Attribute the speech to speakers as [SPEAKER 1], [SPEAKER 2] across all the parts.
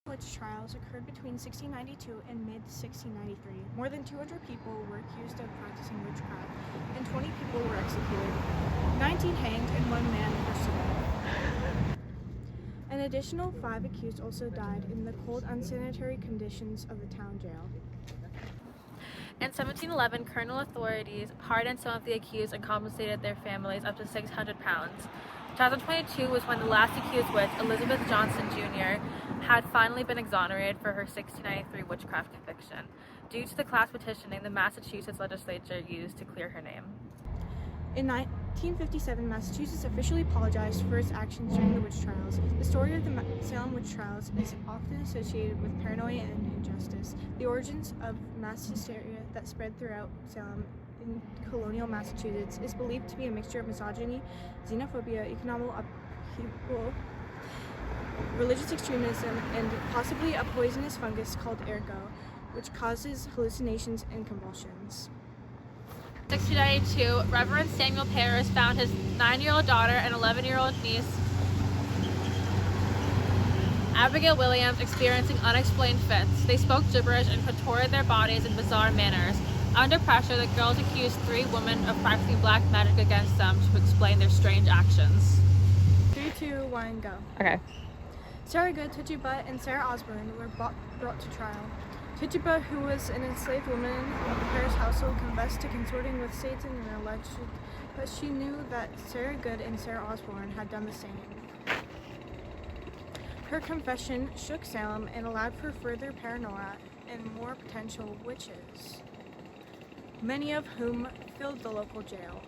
[SPEAKER 1] Witch trials occurred between 1692 and mid-1693. More than 200 people were accused of practicing witchcraft, and 20 people were executed, 19 hanged, and 1 man forced to death. An additional 5 accused also died in the cold, unsanitary conditions of the town jail.
[SPEAKER 2] In 1711, colonial authorities pardoned some of the accused and compensated their families up to £600. 2022 was when the last accused witch, Elizabeth Johnson Jr., had finally been exonerated for her 1693 witchcraft conviction, due to the class petitioning the Massachusetts legislature used to clear her name.
[SPEAKER 1] In 1957, Massachusetts officially apologized for its actions during the witch trials. The story of the Salem witch trials is often associated with paranoia and injustice. The origins of mass hysteria that spread throughout Salem in colonial Massachusetts is believed to be a mixture of misogyny, xenophobia, economic upheaval, religious extremism, and possibly a poisonous fungus called ergo, which causes hallucinations and convulsions.
[SPEAKER 2] 1692, Reverend Samuel Parris found his 9-year-old daughter and 11-year-old niece, Abigail Williams, experiencing unexplained fits. They spoke gibberish and contorted their bodies in bizarre manners. Under pressure, the girls accused 3 women of practicing black magic against them to explain their strange actions.
[SPEAKER 1] 3, 2, 1, go.
[SPEAKER 2] Okay.
[SPEAKER 1] Sarah Good, Tituba, and Sarah Osborne were brought to trial. Tituba, who was an enslaved woman of the Parris household, confessed to consorting with Satan and alleged, but she knew that Sarah Good and Sarah Osborne had done the same. Her confession shook Salem and allowed for further paranoia and more potential witches, many of whom filled the local jail.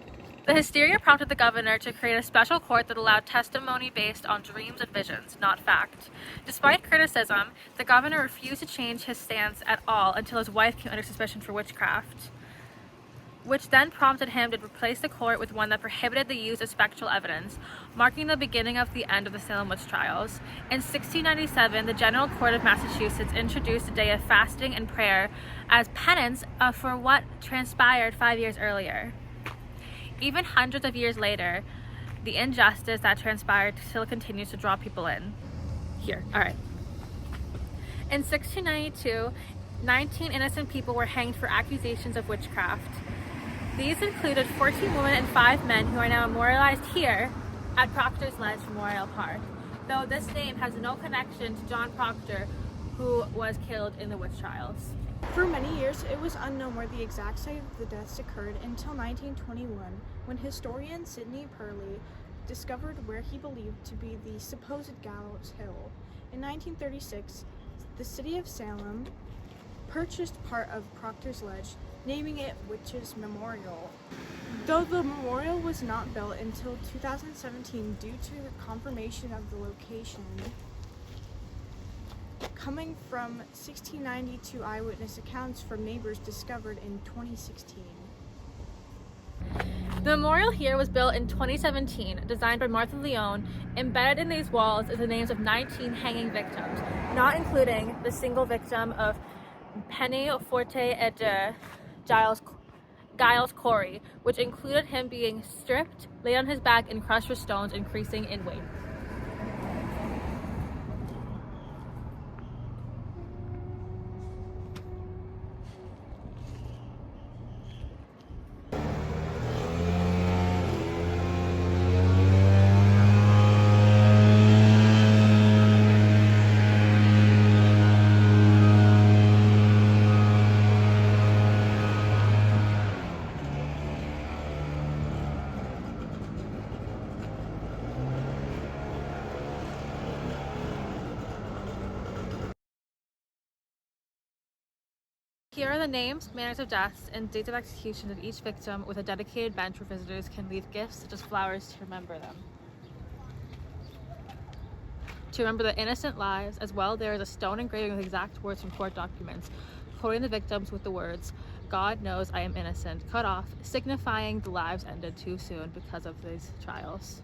[SPEAKER 2] The hysteria prompted the governor to create a special court that allowed testimony based on dreams and visions, not fact. Despite criticism, the governor refused to change his stance at all until his wife came under suspicion for witchcraft, which then prompted him to replace the court with one that prohibited the use of spectral evidence, marking the beginning of the end of the Salem witch trials. In 1697, the General Court of Massachusetts introduced a day of fasting and prayer as penance for what transpired 5 years earlier. Even hundreds of years later, the injustice that transpired still continues to draw people in. Here, all right. In 1692, 19 innocent people were hanged for accusations of witchcraft. These included 14 women and 5 men who are now memorialized here at Proctor's Ledge Memorial Park, though this name has no connection to John Proctor, who was killed in the witch trials.
[SPEAKER 1] For many years, it was unknown where the exact site of the deaths occurred until 1921, when historian Sidney Purley discovered where he believed to be the supposed Gallows Hill. In 1936, the city of Salem purchased part of Proctor's Ledge, naming it Witches Memorial. Though the memorial was not built until 2017 due to the confirmation of the location coming from 1692 eyewitness accounts from neighbors discovered in 2016.
[SPEAKER 2] The memorial here was built in 2017, designed by Martha Leone. Embedded in these walls is the names of 19 hanging victims, not including the single victim of Penny Forte et Giles Corey, which included him being stripped, laid on his back, and crushed with stones, increasing in weight. Here are the names, manners of deaths, and dates of execution of each victim, with a dedicated bench where visitors can leave gifts such as flowers to remember them. To remember the innocent lives as well, there is a stone engraving with exact words from court documents, quoting the victims with the words, "God knows I am innocent," cut off, signifying the lives ended too soon because of these trials.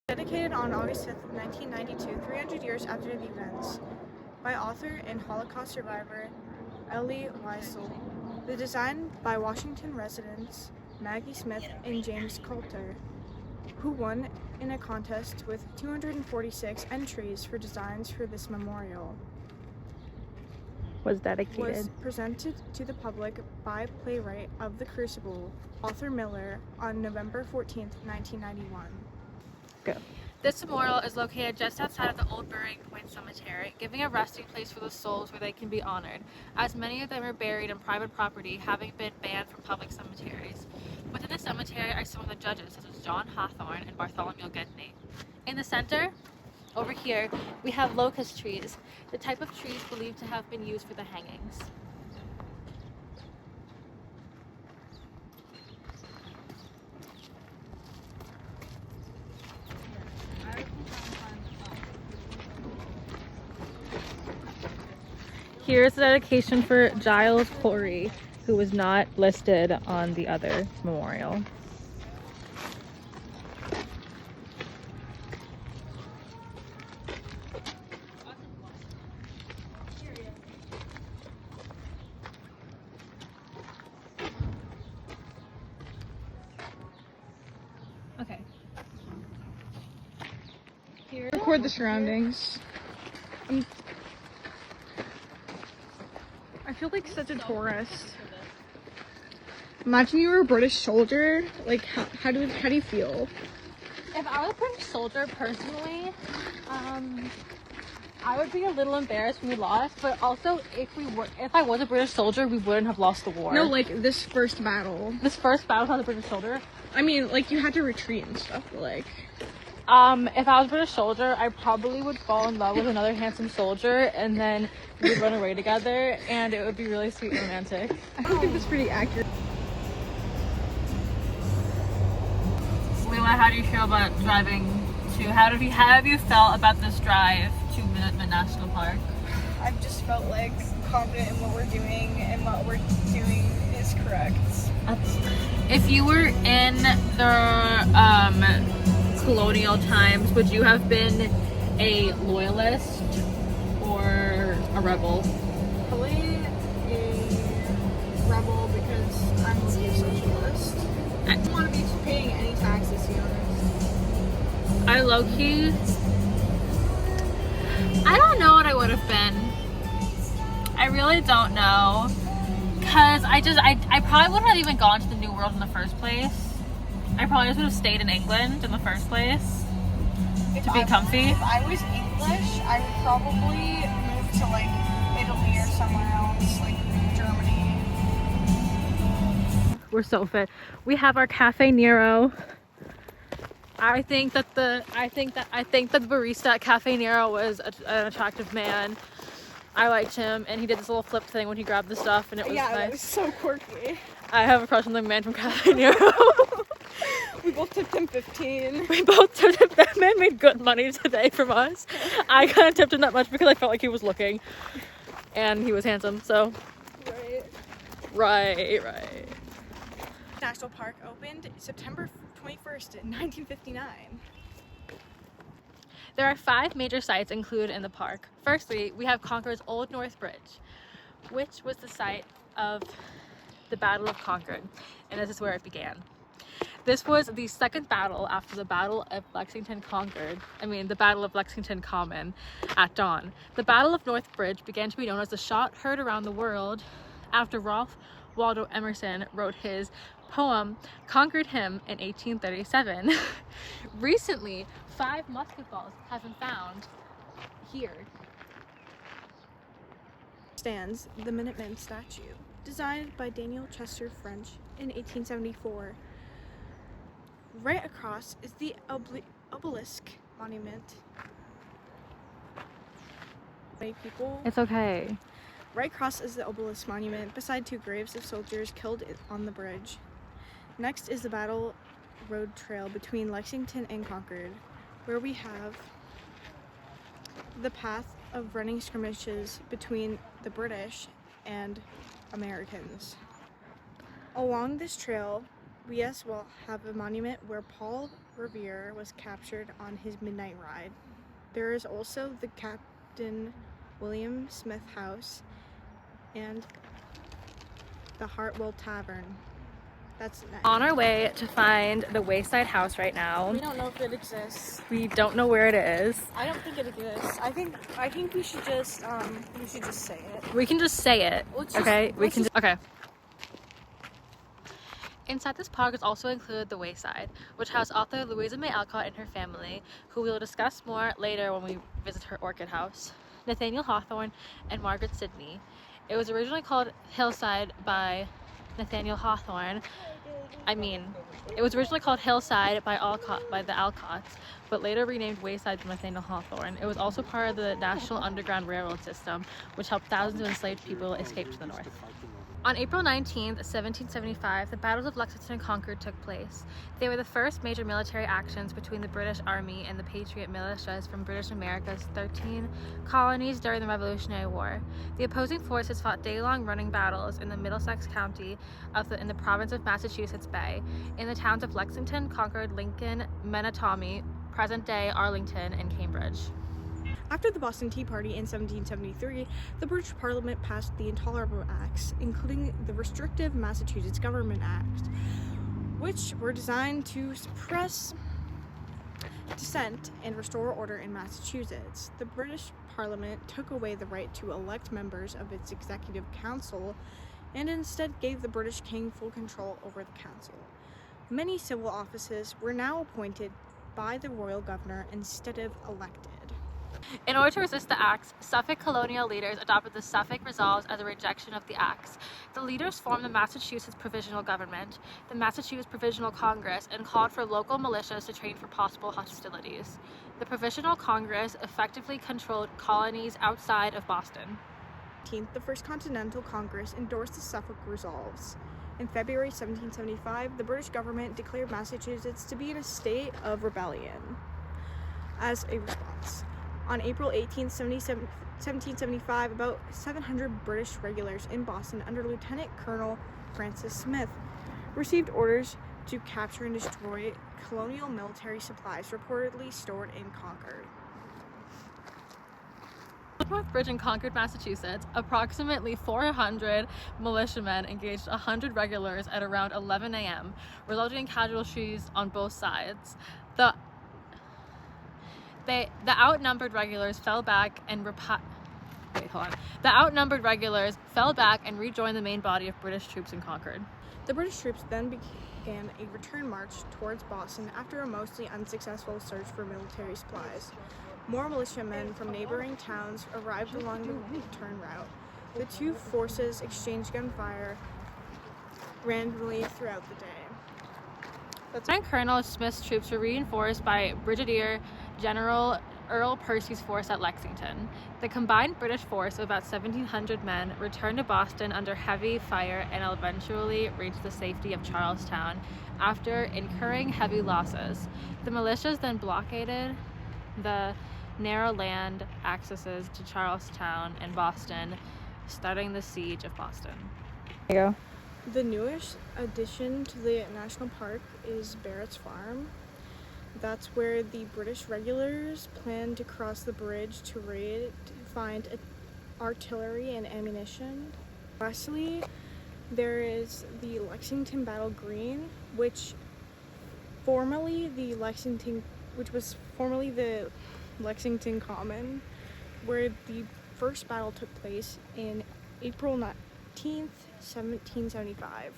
[SPEAKER 1] Dedicated on August 5th, 1992, 300 years after the events. by author and Holocaust survivor Elie Wiesel. The design by Washington residents Maggie Smith and James Coulter, who won in a contest with 246 entries for designs for this memorial.
[SPEAKER 2] Was dedicated.
[SPEAKER 1] Was presented to the public by playwright of The Crucible, Arthur Miller, on November 14th, 1991.
[SPEAKER 2] Go. This memorial is located just outside of the old Burying Point Cemetery, giving a resting place for the souls where they can be honored, as many of them are buried on private property, having been banned from public cemeteries. Within the cemetery are some of the judges, such as John Hathorne and Bartholomew Gedney. In the center, over here, we have locust trees, the type of trees believed to have been used for the hangings. Here's the dedication for Giles Corey, who was not listed on the other memorial. Okay. Here.
[SPEAKER 1] Record the surroundings. I feel like such a tourist. Imagine you were a British soldier. Like, how do you feel?
[SPEAKER 2] If I was a British soldier, personally, I would be a little embarrassed when we lost. But also, if I was a British soldier, we wouldn't have lost the war.
[SPEAKER 1] No, like this first battle.
[SPEAKER 2] This first battle was not a British soldier.
[SPEAKER 1] I mean, like you had to retreat and stuff. But like,
[SPEAKER 2] if I was a British soldier, I probably would fall in love with another handsome soldier, and then we'd run away together, and it would be really sweet and romantic.
[SPEAKER 1] I think that's pretty accurate.
[SPEAKER 2] Leela, how do you feel about driving to? How have you felt about this drive to Minuteman National Park?
[SPEAKER 1] I've just felt like confident in what we're doing, and what we're doing is correct.
[SPEAKER 2] If you were in the colonial times, would you have been a loyalist or a rebel?
[SPEAKER 1] Probably a rebel because I'm a socialist. I don't want to be paying any taxes, to be honest.
[SPEAKER 2] I low-key, I don't know what I would have been. I really don't know. Because I probably wouldn't have even gone to the New World in the first place. I probably just would have stayed in England in the first place to be comfy.
[SPEAKER 1] If I was English, I would probably move to like Italy or somewhere else, like Germany.
[SPEAKER 2] We're so fit. We have our Cafe Nero. I think that the barista at Cafe Nero was an attractive man. I liked him, and he did this little flip thing when he grabbed the stuff, and it was nice.
[SPEAKER 1] That was so quirky.
[SPEAKER 2] I have a crush on the man from Cafe Nero.
[SPEAKER 1] We both tipped him 15.
[SPEAKER 2] We both tipped him. That man made good money today from us. I kind of tipped him that much because I felt like he was looking, and he was handsome. So, right.
[SPEAKER 1] National Park opened September 21st, 1959.
[SPEAKER 2] There are 5 major sites included in the park. Firstly, we have Concord's Old North Bridge, which was the site of the Battle of Concord, and this is where it began. This was the second battle after the Battle of Lexington Common at dawn. The Battle of North Bridge began to be known as the shot heard around the world after Ralph Waldo Emerson wrote his poem Concord Hymn in 1837. Recently, 5 musket balls have been found here.
[SPEAKER 1] Stands the Minuteman statue, designed by Daniel Chester French in 1874. Right across is the obelisk monument. Many people.
[SPEAKER 2] It's okay.
[SPEAKER 1] Right across is the obelisk monument, beside 2 graves of soldiers killed on the bridge. Next is the Battle Road Trail between Lexington and Concord, where we have the path of running skirmishes between the British and Americans. Along this trail, we as well have a monument where Paul Revere was captured on his midnight ride. There is also the Captain William Smith House, and the Hartwell Tavern. That's next.
[SPEAKER 2] On our way to find the Wayside House right now.
[SPEAKER 1] We don't know if it exists.
[SPEAKER 2] We don't know where it is.
[SPEAKER 1] I don't think it exists. I think we should just say it.
[SPEAKER 2] We can just say it. Okay? Okay. Inside this park is also included the Wayside, which housed author Louisa May Alcott and her family, who we will discuss more later when we visit her orchid house, Nathaniel Hawthorne, and Margaret Sidney. It was originally called Hillside by Nathaniel Hawthorne. It was originally called Hillside by the Alcotts, but later renamed Wayside by Nathaniel Hawthorne. It was also part of the National Underground Railroad system, which helped thousands of enslaved people escape to the north. On April 19, 1775, the battles of Lexington and Concord took place. They were the first major military actions between the British Army and the Patriot militias from British America's 13 colonies during the Revolutionary War. The opposing forces fought day-long running battles in the Middlesex County in the province of Massachusetts Bay, in the towns of Lexington, Concord, Lincoln, Menotomy, present-day Arlington, and Cambridge.
[SPEAKER 1] After the Boston Tea Party in 1773, the British Parliament passed the Intolerable Acts, including the restrictive Massachusetts Government Act, which were designed to suppress dissent and restore order in Massachusetts. The British Parliament took away the right to elect members of its executive council and instead gave the British king full control over the council. Many civil offices were now appointed by the royal governor instead of elected.
[SPEAKER 2] In order to resist the acts, Suffolk colonial leaders adopted the Suffolk Resolves as a rejection of the acts. The leaders formed the Massachusetts Provisional Government, the Massachusetts Provisional Congress, and called for local militias to train for possible hostilities. The Provisional Congress effectively controlled colonies outside of Boston.
[SPEAKER 1] The First Continental Congress endorsed the Suffolk Resolves. In February 1775, the British government declared Massachusetts to be in a state of rebellion as a response. On April 18, 1775, about 700 British regulars in Boston under Lieutenant Colonel Francis Smith received orders to capture and destroy colonial military supplies reportedly stored in Concord.
[SPEAKER 2] North Bridge in Concord, Massachusetts, approximately 400 militiamen engaged 100 regulars at around 11 a.m., resulting in casualties on both sides. The outnumbered regulars fell back and rejoined the main body of British troops in Concord.
[SPEAKER 1] The British troops then began a return march towards Boston after a mostly unsuccessful search for military supplies. More militiamen from neighboring towns arrived along the return route. The two forces exchanged gunfire randomly throughout the day.
[SPEAKER 2] Lieutenant Colonel Smith's troops were reinforced by Brigadier General Earl Percy's force at Lexington. The combined British force of about 1,700 men returned to Boston under heavy fire and eventually reached the safety of Charlestown after incurring heavy losses. The militias then blockaded the narrow land accesses to Charlestown and Boston, starting the siege of Boston. There you go.
[SPEAKER 1] The newest addition to the national park is Barrett's Farm. That's where the British regulars plan to cross the bridge to find artillery and ammunition. Lastly, there is the Lexington Battle Green, which was formerly the Lexington Common, where the first battle took place in April 19th, 1775.